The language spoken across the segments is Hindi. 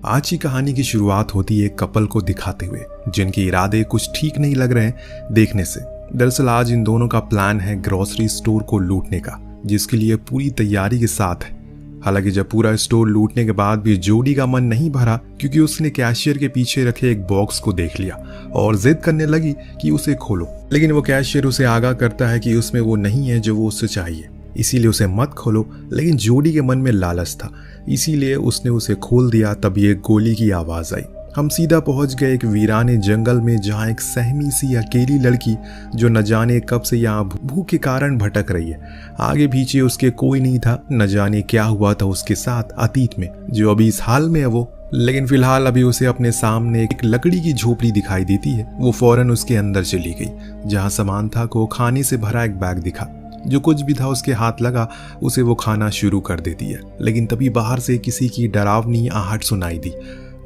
आज की कहानी की शुरुआत होती है एक कपल को दिखाते हुए जिनके इरादे कुछ ठीक नहीं लग रहे हैं देखने से। दरअसल आज इन दोनों का प्लान है ग्रोसरी स्टोर को लूटने का, जिसके लिए पूरी तैयारी के साथ है। हालांकि जब पूरा स्टोर लूटने के बाद भी जोडी का मन नहीं भरा, क्योंकि उसने कैशियर के पीछे रखे एक बॉक्स को देख लिया और जिद करने लगी कि उसे खोलो। लेकिन वो कैशियर उसे आगाह करता है कि उसमें वो नहीं है जो वो उससे चाहिए, इसीलिए उसे मत खोलो। लेकिन जोडी के मन में लालच था, इसीलिए उसने उसे खोल दिया। तभी एक गोली की आवाज आई। हम सीधा पहुंच गए एक वीराने जंगल में, जहां एक सहमी सी अकेली लड़की जो न जाने कब से यहाँ भूख के कारण भटक रही है। आगे पीछे उसके कोई नहीं था, न जाने क्या हुआ था उसके साथ अतीत में, जो अभी इस हाल में है वो। लेकिन फिलहाल अभी उसे अपने सामने एक लकड़ी की झोपड़ी दिखाई देती है। वो फौरन उसके अंदर चली गई, जहाँ समांथा को खाने से भरा एक बैग दिखा। जो कुछ भी था उसके हाथ लगा, उसे वो खाना शुरू कर देती है। लेकिन तभी बाहर से किसी की डरावनी आहट सुनाई दी।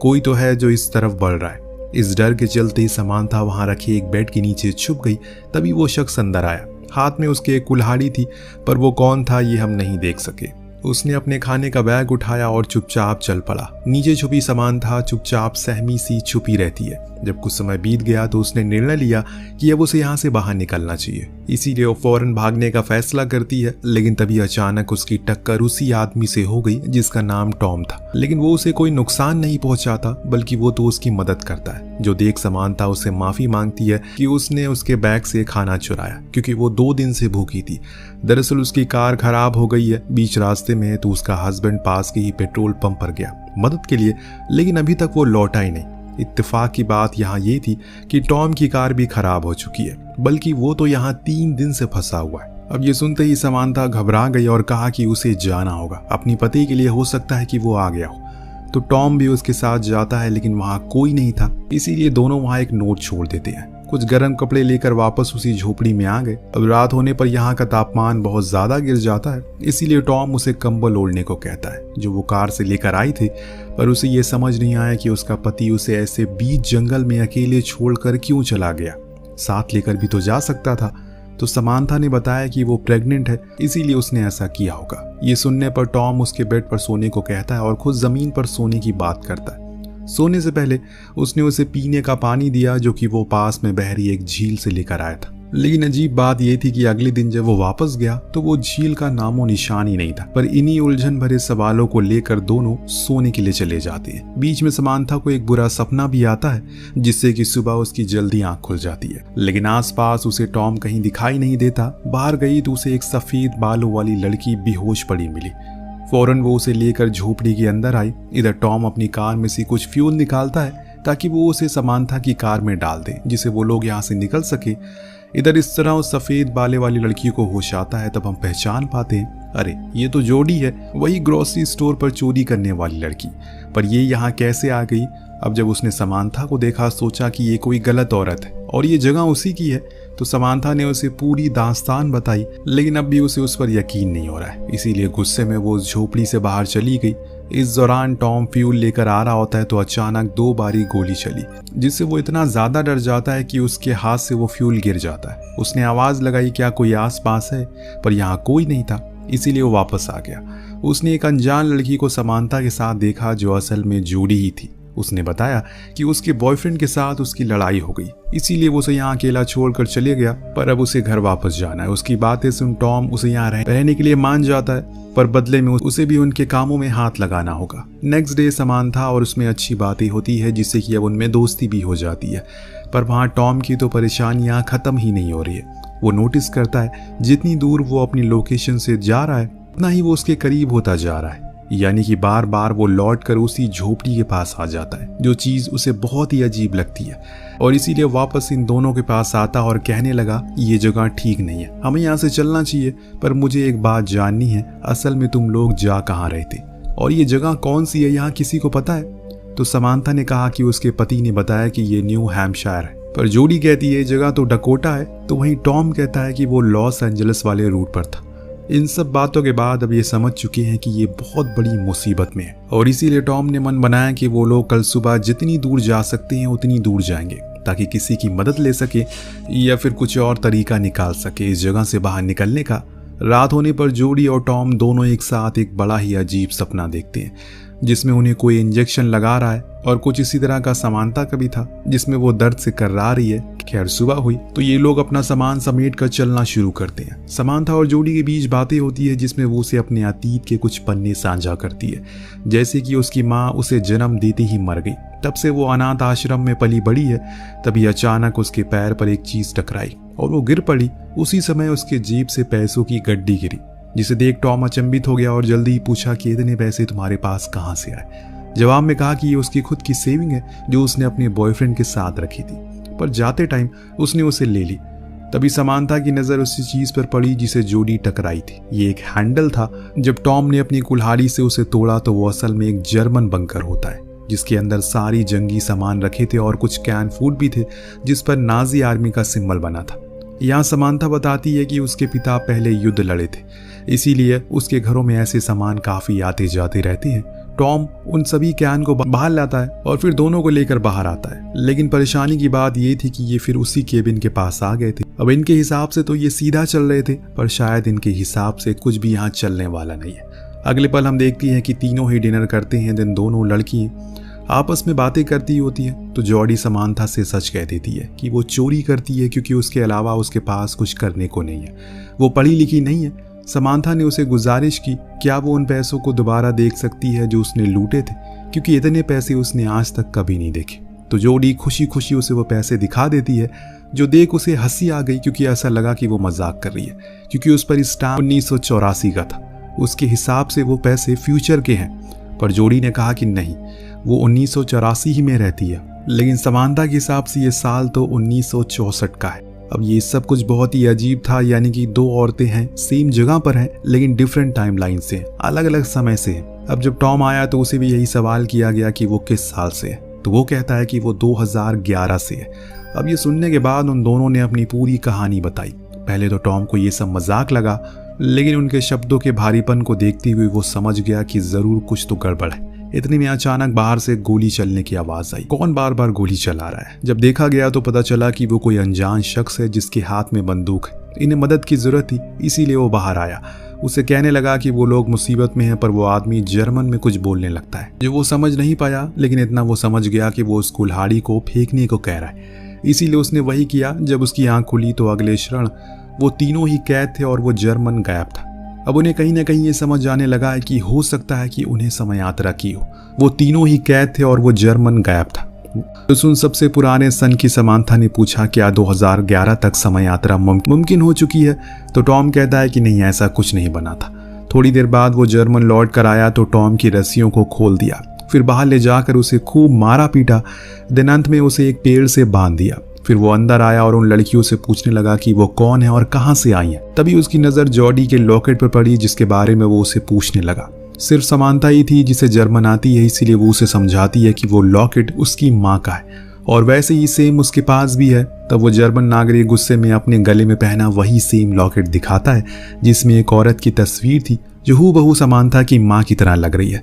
कोई तो है जो इस तरफ बढ़ रहा है। इस डर के चलते ही समांथा वहां रखे एक बेड के नीचे छुप गई। तभी वो शख्स अंदर आया। हाथ में उसके एक कुल्हाड़ी थी, पर वो कौन था ये हम नहीं देख सके। उसने अपने खाने का बैग उठाया और चुपचाप चल पड़ा। नीचे छुपी समांथा चुपचाप सहमी सी छुपी रहती है। जब कुछ समय बीत गया तो उसने निर्णय लिया कि अब उसे यहाँ से बाहर निकलना चाहिए, इसीलिए वो फौरन भागने का फैसला करती है। लेकिन तभी अचानक उसकी टक्कर उसी आदमी से हो गई जिसका नाम टॉम था। लेकिन वो उसे कोई नुकसान नहीं पहुंचाता, बल्कि वो तो उसकी मदद करता है। जो देख समांथा उससे माफी मांगती है कि उसने उसके बैग से खाना चुराया, क्योंकि वो 2 दिन से भूखी थी। दरअसल उसकी कार खराब हो गई है बीच रास्ते में, तो उसका हस्बैंड पास के ही पेट्रोल पंप पर गया मदद के लिए, लेकिन अभी तक वो लौटा ही नहीं। इत्तेफाक की बात यहाँ ये थी कि टॉम की कार भी खराब हो चुकी है, बल्कि वो तो यहाँ 3 दिन से फंसा हुआ है। अब ये सुनते ही समांथा घबरा गई और कहा कि उसे जाना होगा अपनी पति के लिए, हो सकता है कि वो आ गया हो। तो टॉम भी उसके साथ जाता है, लेकिन वहाँ कोई नहीं था, इसीलिए दोनों वहाँ एक नोट छोड़ देते हैं। कुछ गर्म कपड़े लेकर वापस उसी झोपड़ी में आ गए। अब रात होने पर यहाँ का तापमान बहुत ज्यादा गिर जाता है, इसीलिए टॉम उसे कंबल ओढ़ने को कहता है, जो वो कार से लेकर आई थी। पर उसे ये समझ नहीं आया कि उसका पति उसे ऐसे बीच जंगल में अकेले छोड़कर क्यों चला गया। साथ लेकर भी तो जा सकता था। तो समांथा ने बताया कि वो प्रेग्नेंट है, इसीलिए उसने ऐसा किया होगा। ये सुनने पर टॉम उसके बेड पर सोने को कहता है और खुद जमीन पर सोने की बात करता है। सोने से पहले उसने उसे पीने का पानी दिया, जो कि वो पास में बह रही एक झील से लेकर आया था। लेकिन अजीब बात यह थी कि अगले दिन जब वो वापस गया तो वो झील का नामो निशान ही नहीं था। पर इन्हीं उलझन भरे सवालों को लेकर दोनों सोने के लिए चले जाते हैं। बीच में समांथा को एक बुरा सपना भी आता है, जिससे कि सुबह उसकी जल्दी आंख खुल जाती है। लेकिन आसपास उसे टॉम कहीं दिखाई नहीं देता। बाहर गई तो उसे एक सफेद बालों वाली लड़की बेहोश पड़ी मिली। फौरन वो उसे लेकर झोपड़ी के अंदर आई। इधर टॉम अपनी कार में से कुछ फ्यूल निकालता है ताकि वो उसे समांथा की कार में डाल दे, जिससे वो लोग यहाँ से निकल सके। इधर इस तरह उस सफेद बाले वाली लड़की को होश आता है। तब हम पहचान पाते हैं, अरे ये तो जोडी है, वही ग्रोसरी स्टोर पर चोरी करने वाली लड़की। पर ये यहाँ कैसे आ गई? अब जब उसने समांथा को देखा, सोचा कि ये कोई गलत औरत है और ये जगह उसी की है। तो समांथा ने उसे पूरी दास्तान बताई, लेकिन अब भी उसे उस पर यकीन नहीं हो रहा है, इसीलिए गुस्से में वो झोपड़ी से बाहर चली गई। इस दौरान टॉम फ्यूल लेकर आ रहा होता है तो अचानक 2 बारी गोली चली, जिससे वो इतना ज्यादा डर जाता है कि उसके हाथ से वो फ्यूल गिर जाता है। उसने आवाज लगाई, क्या कोई आस पास है? पर यहाँ कोई नहीं था, इसीलिए वो वापस आ गया। उसने एक अनजान लड़की को समांथा के साथ देखा, जो असल में जोडी ही थी। उसने बताया कि उसके बॉयफ्रेंड के साथ उसकी लड़ाई हो गई, इसीलिए वो उसे यहाँ अकेला छोड़कर चले गया। पर अब उसे घर वापस जाना है। उसकी बातें सुन टॉम उसे यहाँ रहने के लिए मान जाता है, पर बदले में उसे भी उनके कामों में हाथ लगाना होगा। नेक्स्ट डे समांथा और उसमें अच्छी बातें होती है, जिससे कि अब उनमें दोस्ती भी हो जाती है। पर वहाँ टॉम की तो परेशानियाँ खत्म ही नहीं हो रही है। वो नोटिस करता है जितनी दूर वो अपनी लोकेशन से जा रहा है, उतना ही वो उसके करीब होता जा रहा है। यानी कि बार बार वो लौट कर उसी झोपड़ी के पास आ जाता है, जो चीज उसे बहुत ही अजीब लगती है। और इसीलिए वापस इन दोनों के पास आता और कहने लगा, ये जगह ठीक नहीं है, हमें यहाँ से चलना चाहिए। पर मुझे एक बात जाननी है, असल में तुम लोग जा कहाँ रहे थे और ये जगह कौन सी है, यहाँ किसी को पता है? तो समांथा ने कहा कि उसके पति ने बताया कि ये न्यू हैम्पशायर है। पर जोडी कहती है जगह तो डकोटा है। तो वहीं टॉम कहता है कि वो लॉस एंजलिस वाले रूट पर था। इन सब बातों के बाद अब ये समझ चुके हैं कि ये बहुत बड़ी मुसीबत में है, और इसीलिए टॉम ने मन बनाया कि वो लोग कल सुबह जितनी दूर जा सकते हैं उतनी दूर जाएंगे, ताकि किसी की मदद ले सके या फिर कुछ और तरीका निकाल सके इस जगह से बाहर निकलने का। रात होने पर जोडी और टॉम दोनों एक साथ एक बड़ा ही अजीब सपना देखते हैं। जिसमें उन्हें कोई इंजेक्शन लगा रहा है, और कुछ इसी तरह का समानता का भी था जिसमें वो दर्द से कर्रा रही है। खैर सुबह हुई तो ये लोग अपना सामान समेट कर चलना शुरू करते हैं। समानता और जोडी के बीच बातें होती है जिसमें वो उसे अपने अतीत के कुछ पन्ने साझा करती है, जैसे कि उसकी माँ उसे जन्म देते ही मर गई, तब से वो अनाथ आश्रम में पली बड़ी है। तभी अचानक उसके पैर पर एक चीज टकराई और वो गिर पड़ी। उसी समय उसके जेब से पैसों की गड्डी गिरी, जिसे देख टॉम अचंभित हो गया और जल्दी ही पूछा कि इतने पैसे तुम्हारे पास कहाँ से आए। जवाब में कहा कि ये उसकी खुद की सेविंग है जो उसने अपने बॉयफ्रेंड के साथ रखी थी, पर जाते टाइम उसने उसे ले ली। तभी समानता की नजर उसी चीज पर पड़ी जिसे जोडी टकराई थी। ये एक हैंडल था। जब टॉम ने अपनी कुल्हाड़ी से उसे तोड़ा तो वो असल में एक जर्मन बंकर होता है, जिसके अंदर सारी जंगी सामान रखे थे और कुछ कैन फूड भी थे जिस पर नाजी आर्मी का सिंबल बना था। यहाँ समानता बताती है कि उसके पिता पहले युद्ध लड़े थे, इसीलिए उसके घरों में ऐसे सामान काफी आते जाते रहते हैं। टॉम उन सभी कैन को बाहर लाता है और फिर दोनों को लेकर बाहर आता है, लेकिन परेशानी की बात ये थी कि ये फिर उसी केबिन के पास आ गए थे। अब इनके हिसाब से तो ये सीधा चल रहे थे, पर शायद इनके हिसाब से कुछ भी यहाँ चलने वाला नहीं है। अगले पल हम देखती हैं कि तीनों ही डिनर करते हैं। दिन दोनों लड़की आपस में बातें करती होती है तो जॉडी समानता से सच कह देती है कि वो चोरी करती है क्योंकि उसके अलावा उसके पास कुछ करने को नहीं है, वो पढ़ी लिखी नहीं है। समानता ने उसे गुजारिश की क्या वो उन पैसों को दोबारा देख सकती है जो उसने लूटे थे, क्योंकि इतने पैसे उसने आज तक कभी नहीं देखे। तो जॉडी खुशी खुशी उसे वो पैसे दिखा देती है, जो देख उसे हंसी आ गई क्योंकि ऐसा लगा कि वो मजाक कर रही है, क्योंकि उस पर स्टाम्प 1984 का था। उसके हिसाब से वो पैसे फ्यूचर के हैं, पर जॉडी ने कहा कि नहीं, वो 1984 ही में रहती है, लेकिन समानता के हिसाब से ये साल तो 1964 का है। अब ये सब कुछ बहुत ही अजीब था, यानी कि दो औरतें हैं, सेम जगह पर हैं, लेकिन डिफरेंट टाइमलाइन से, अलग अलग समय से हैं। अब जब टॉम आया तो उसे भी यही सवाल किया गया कि वो किस साल से है, तो वो कहता है कि वो 2011 से है। अब ये सुनने के बाद उन दोनों ने अपनी पूरी कहानी बताई। पहले तो टॉम को ये सब मजाक लगा, लेकिन उनके शब्दों के भारीपन को देखते हुए वो समझ गया कि जरूर कुछ तो गड़बड़ है। इतने में अचानक बाहर से गोली चलने की आवाज आई। कौन बार बार गोली चला रहा है? जब देखा गया तो पता चला कि वो कोई अनजान शख्स है जिसके हाथ में बंदूक है। इन्हें मदद की जरूरत थी, इसीलिए वो बाहर आया। उसे कहने लगा कि वो लोग मुसीबत में हैं, पर वो आदमी जर्मन में कुछ बोलने लगता है जो वो समझ नहीं पाया, लेकिन इतना वो समझ गया कि वो उस कुल्हाड़ी को फेंकने को कह रहा है। इसीलिए उसने वही किया। जब उसकी आंख खुली तो अगले क्षण वो तीनों ही कैद थे और वो जर्मन गायब था। अब उन्हें कहीं ना कहीं ये समझ आने लगा है कि हो सकता है कि उन्हें समय यात्रा की हो। वो तीनों ही कैद थे और वो जर्मन गायब था। तो सुन सबसे पुराने सन की समानता ने पूछा क्या 2011 तक समय यात्रा मुमकिन हो चुकी है? तो टॉम कहता है कि नहीं, ऐसा कुछ नहीं बना था। थोड़ी देर बाद वो जर्मन लौट कर आया तो टॉम की रस्सियों को खोल दिया, फिर बाहर ले जाकर उसे खूब मारा पीटा। दिन अंत में उसे एक पेड़ से बांध दिया। फिर वो अंदर आया और उन लड़कियों से पूछने लगा कि वो कौन है और कहां से आई हैं। तभी उसकी नजर जॉडी के लॉकेट पर पड़ी, जिसके बारे में वो उसे पूछने लगा। सिर्फ समानता ही थी जिसे जर्मन आती है, इसीलिए वो उसे समझाती है कि वो लॉकेट उसकी माँ का है और वैसे ही सेम उसके पास भी है। तब वो जर्मन नागरिक गुस्से में अपने गले में पहना वही सेम लॉकेट दिखाता है जिसमें एक औरत की तस्वीर थी जो हूबहू समानता की माँ की तरह लग रही है।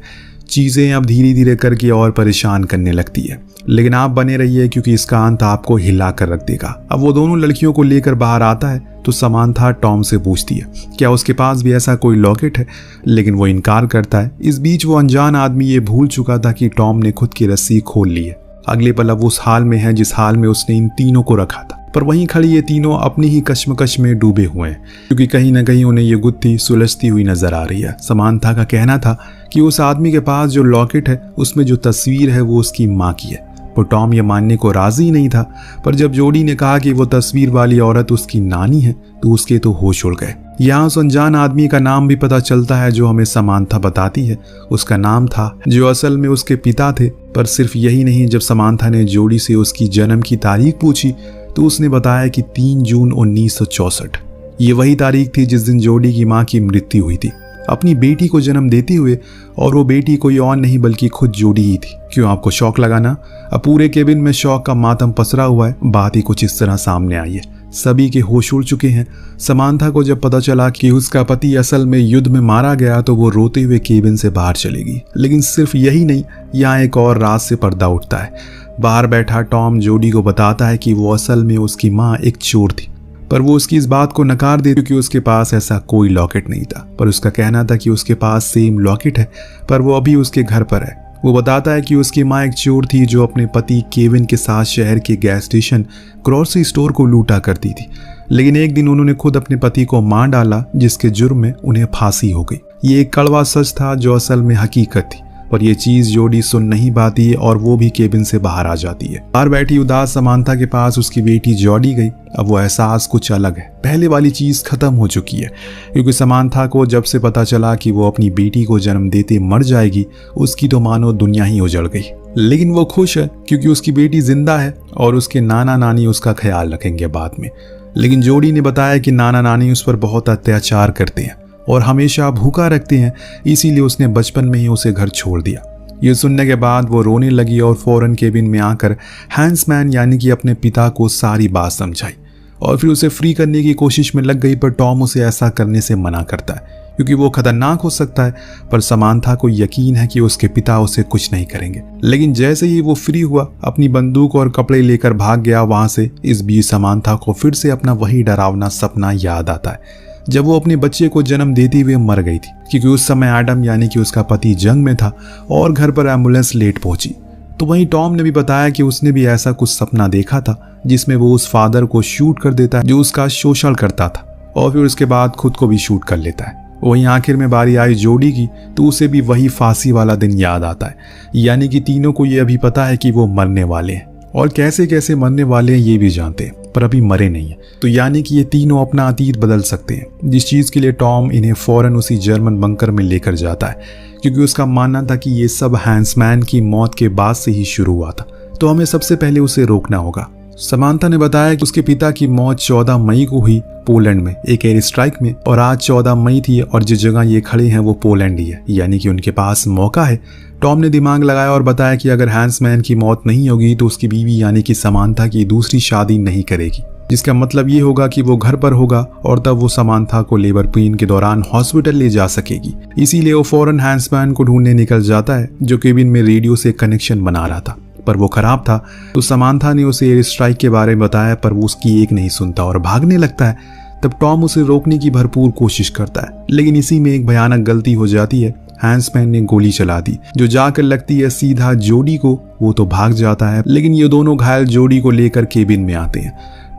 चीजें अब धीरे धीरे करके और परेशान करने लगती है, लेकिन आप बने रहिए क्योंकि इसका अंत आपको हिला कर रख देगा। अब वो दोनों लड़कियों को लेकर बाहर आता है तो समानता टॉम से पूछती है क्या उसके पास भी ऐसा कोई लॉकेट है, लेकिन वो इनकार करता है। इस बीच वो अनजान आदमी ये भूल चुका था कि टॉम ने खुद की रस्सी खोल ली है। अगले पल अब उस हाल में है जिस हाल में उसने इन तीनों को रखा था, पर वहीं खड़ी ये तीनों अपनी ही कश्मकश में डूबे हुए हैं, क्योंकि कहीं ना कहीं उन्हें ये गुत्थी सुलझती हुई नजर आ रही है। समानता का कहना था कि उस आदमी के पास जो लॉकेट है उसमें जो तस्वीर है वो उसकी माँ की है, पर टॉम ये मानने को राजी नहीं था। पर जब जॉडी ने कहा कि वो तस्वीर वाली औरत उसकी नानी है तो उसके तो होश उड़ गए। यहाँ उस अनजान आदमी का नाम भी पता चलता है जो हमें समानता बताती है। उसका नाम था जो असल में उसके पिता थे। पर सिर्फ यही नहीं, जब समानता ने जॉडी से उसकी जन्म की तारीख पूछी तो उसने बताया कि 3 जून 1964। ये वही तारीख थी जिस दिन जॉडी की माँ की मृत्यु हुई थी अपनी बेटी को जन्म देते हुए, और वो बेटी कोई और नहीं बल्कि खुद जॉडी ही थी। क्यों आपको शौक लगाना? अब पूरे केबिन में शौक का मातम पसरा हुआ है। बात ही कुछ इस तरह सामने आई है, सभी के होश उड़ चुके हैं। समानता को जब पता चला कि उसका पति असल में युद्ध में मारा गया तो वो रोते हुए केबिन से बाहर चलेगी। लेकिन सिर्फ यही नहीं, यहाँ एक और राज से पर्दा उठता है। बाहर बैठा टॉम जॉडी को बताता है कि वो असल में उसकी माँ एक चोर थी, पर वो उसकी इस बात को नकार दे क्योंकि उसके पास ऐसा कोई लॉकेट नहीं था। पर उसका कहना था कि उसके पास सेम लॉकेट है, पर वो अभी उसके घर पर है। वो बताता है कि उसकी माँ एक चोर थी जो अपने पति केविन के साथ शहर के गैस स्टेशन ग्रोसरी स्टोर को लूटा करती थी, लेकिन एक दिन उन्होंने खुद अपने पति को मार डाला, जिसके जुर्म में उन्हें फांसी हो गई। ये एक कड़वा सच था जो असल में हकीकत थी, पर यह चीज जोडी सुन नहीं पाती और वो भी केबिन से बाहर आ जाती है। बाहर बैठी उदास समांथा के पास उसकी बेटी जॉडी गई। अब वो एहसास कुछ अलग है, पहले वाली चीज खत्म हो चुकी है, क्योंकि समांथा को जब से पता चला कि वो अपनी बेटी को जन्म देते मर जाएगी, उसकी तो मानो दुनिया ही उजड़ गई। लेकिन वो खुश है क्योंकि उसकी बेटी जिंदा है और उसके नाना नानी उसका ख्याल रखेंगे बाद में। लेकिन जोडी ने बताया कि नाना नानी उस पर बहुत अत्याचार करते हैं और हमेशा भूखा रखते हैं, इसीलिए उसने बचपन में ही उसे घर छोड़ दिया। ये सुनने के बाद वो रोने लगी और फौरन केबिन में आकर हैंसमैन यानी कि अपने पिता को सारी बात समझाई और फिर उसे फ्री करने की कोशिश में लग गई। पर टॉम उसे ऐसा करने से मना करता है क्योंकि वो खतरनाक हो सकता है, पर समांथा को यकीन है कि उसके पिता उसे कुछ नहीं करेंगे। लेकिन जैसे ही वो फ्री हुआ, अपनी बंदूक और कपड़े लेकर भाग गया वहां से। इस बीच समांथा को फिर से अपना वही डरावना सपना याद आता है जब वो अपने बच्चे को जन्म देते हुए मर गई थी, क्योंकि उस समय एडम यानी कि उसका पति जंग में था और घर पर एम्बुलेंस लेट पहुंची। तो वहीं टॉम ने भी बताया कि उसने भी ऐसा कुछ सपना देखा था जिसमें वो उस फादर को शूट कर देता है जो उसका शोषण करता था और फिर उसके बाद खुद को भी शूट कर लेता है। वहीं आखिर में बारी आई जोडी की, तो उसे भी वही फांसी वाला दिन याद आता है। यानी कि तीनों को ये अभी पता है कि वो मरने वाले हैं और कैसे कैसे मरने वाले हैं ये भी जानते हैं, पर अभी मरे नहीं है। तो यानी कि ये तीनों अपना अतीत बदल सकते हैं, जिस चीज के लिए टॉम इन्हें फौरन उसी जर्मन बंकर में लेकर जाता है, क्योंकि उसका मानना था कि ये सब हैंसमैन की मौत के बाद से ही शुरू हुआ था। तो हमें सबसे पहले उसे रोकना होगा। समांथा ने बताया कि उसके पिता की मौत 14 मई को हुई पोलैंड में एक एयर स्ट्राइक में, और आज 14 मई थी और जिस जगह ये खड़े हैं वो पोलैंड ही है, यानी कि उनके पास मौका है। टॉम ने दिमाग लगाया और बताया कि अगर हैंसमैन की मौत नहीं होगी तो उसकी बीवी यानी कि समांथा की दूसरी शादी नहीं करेगी, जिसका मतलब ये होगा कि वो घर पर होगा और तब वो समांथा को लेबर पेन के दौरान हॉस्पिटल ले जा सकेगी। इसीलिए वो फौरन हैंसमैन को ढूंढने निकल जाता है जो केबिन में रेडियो से कनेक्शन बना रहा था, पर वो खराब था। तो समांथा ने उसे एयर स्ट्राइक के बारे में बताया, पर वो उसकी एक नहीं सुनता और भागने लगता है। तब टॉम उसे रोकने की भरपूर कोशिश करता है, लेकिन इसी में एक भयानक गलती हो जाती है। हैंसमैन ने गोली चला दी जो जाकर लगती है सीधा जोडी को। वो तो भाग जाता है, लेकिन ये दोनों घायल जोडी को लेकर केबिन में आते हैं।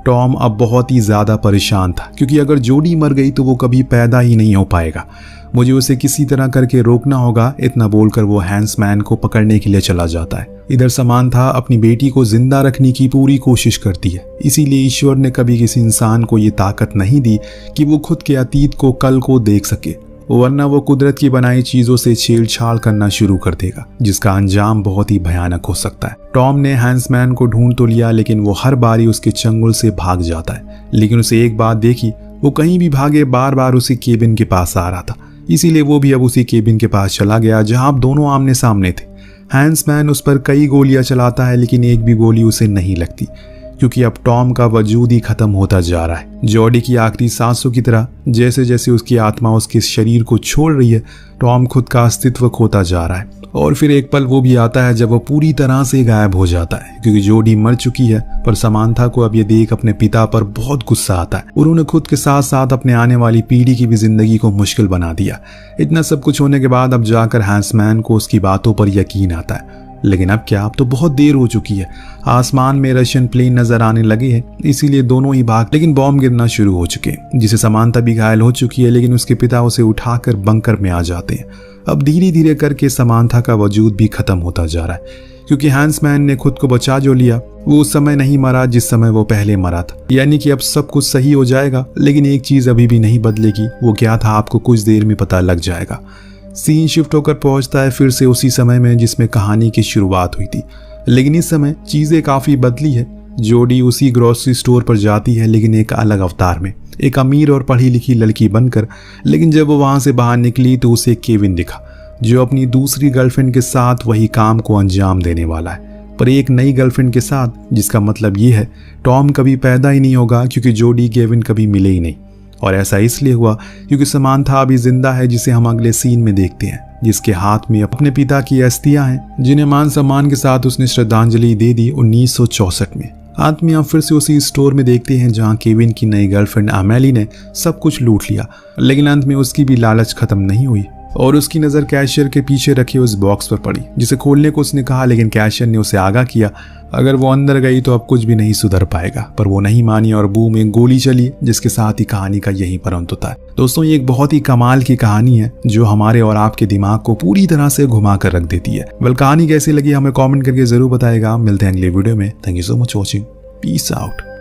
टॉम अब बहुत ही ज्यादा परेशान था, क्योंकि अगर जोडी मर गई तो वो कभी पैदा ही नहीं हो पाएगा। मुझे उसे किसी तरह करके रोकना होगा, इतना बोलकर वो हैंसमैन को पकड़ने के लिए चला जाता है। इधर समांथा अपनी बेटी को जिंदा रखने की पूरी कोशिश करती है, इसीलिए ईश्वर ने कभी किसी इंसान को ये ताकत नहीं दी कि वो खुद के अतीत को कल को देख सके, वरना वो कुदरत की बनाई चीजों से छेड़छाड़ करना शुरू कर देगा, जिसका अंजाम बहुत ही भयानक हो सकता है। टॉम ने हैंसमैन को ढूंढ तो लिया, लेकिन वो हर बारी उसके चंगुल से भाग जाता है। लेकिन उसे एक बात देखी, वो कहीं भी भागे बार बार उसी केबिन के पास आ रहा था, इसीलिए वो भी अब उसी केबिन के पास चला गया जहां अब दोनों आमने सामने थे। हैंसमैन उस पर कई गोलियां चलाता है, लेकिन एक भी गोली उसे नहीं लगती, क्योंकि अब टॉम का वजूद ही खत्म होता जा रहा है। जॉडी की आखिरी सांसों की तरह जैसे जैसे उसकी आत्मा उसके शरीर को छोड़ रही है, टॉम खुद का अस्तित्व खोता जा रहा है। और फिर एक पल वो भी आता है जब वो पूरी तरह से गायब हो जाता है, क्योंकि जोडी मर चुकी है। पर समांथा को अब ये देख अपने पिता पर बहुत गुस्सा आता है। उन्होंने खुद के साथ साथ अपने आने वाली पीढ़ी की भी जिंदगी को मुश्किल बना दिया। इतना सब कुछ होने के बाद अब जाकर हैंसमैन को उसकी बातों पर यकीन आता है। लेकिन अब क्या, अब तो बहुत देर हो चुकी है। आसमान में रशियन प्लेन नजर आने लगे हैं, इसीलिए दोनों ही भाग, लेकिन बॉम्ब गिरना शुरू हो चुके हैं, जिसे समांथा भी घायल हो चुकी है। लेकिन उसके पिता उसे उठाकर बंकर में आ जाते हैं। अब धीरे धीरे करके समांथा का वजूद भी खत्म होता जा रहा है, क्योंकि हैंसमैन ने खुद को बचा जो लिया, वो उस समय नहीं मरा जिस समय वो पहले मरा था। यानी कि अब सब कुछ सही हो जाएगा, लेकिन एक चीज अभी भी नहीं बदलेगी। वो क्या था आपको कुछ देर में पता लग जाएगा। सीन शिफ्ट होकर पहुंचता है फिर से उसी समय में जिसमें कहानी की शुरुआत हुई थी, लेकिन इस समय चीजें काफी बदली है। जोडी उसी ग्रोसरी स्टोर पर जाती है, लेकिन एक अलग अवतार में, एक अमीर और पढ़ी लिखी लड़की बनकर। लेकिन जब वो वहां से बाहर निकली तो उसे केविन दिखा, जो अपनी दूसरी गर्लफ्रेंड के साथ वही काम को अंजाम देने वाला है, पर एक नई गर्लफ्रेंड के साथ, जिसका मतलब ये है टॉम कभी पैदा ही नहीं होगा, क्योंकि जोडी केविन कभी मिले ही नहीं। और ऐसा इसलिए हुआ क्योंकि समांथा अभी जिंदा है, जिसे हम अगले सीन में देखते हैं, जिसके हाथ में अपने पिता की अस्थियां हैं, जिन्हें मान सम्मान के साथ उसने श्रद्धांजलि दे दी 1964 में। अंत में हम फिर से उसी स्टोर में देखते हैं जहां केविन की नई गर्लफ्रेंड अमेली ने सब कुछ लूट लिया, लेकिन अंत में उसकी भी लालच खत्म नहीं हुई और उसकी नज़र कैशियर के पीछे रखे उस बॉक्स पर पड़ी, जिसे खोलने को उसने कहा, लेकिन कैशियर ने उसे आगाह किया अगर वो अंदर गई तो अब कुछ भी नहीं सुधर पाएगा। पर वो नहीं मानी और बूम एक गोली चली, जिसके साथ ही कहानी का यही पर अंत होता है। दोस्तों, ये एक बहुत ही कमाल की कहानी है जो हमारे और आपके दिमाग को पूरी तरह से घुमा कर रख देती है। कहानी कैसी लगी हमें कॉमेंट करके जरूर बताएगा। मिलते हैं अगले वीडियो में। Thank you so much watching. Peace out.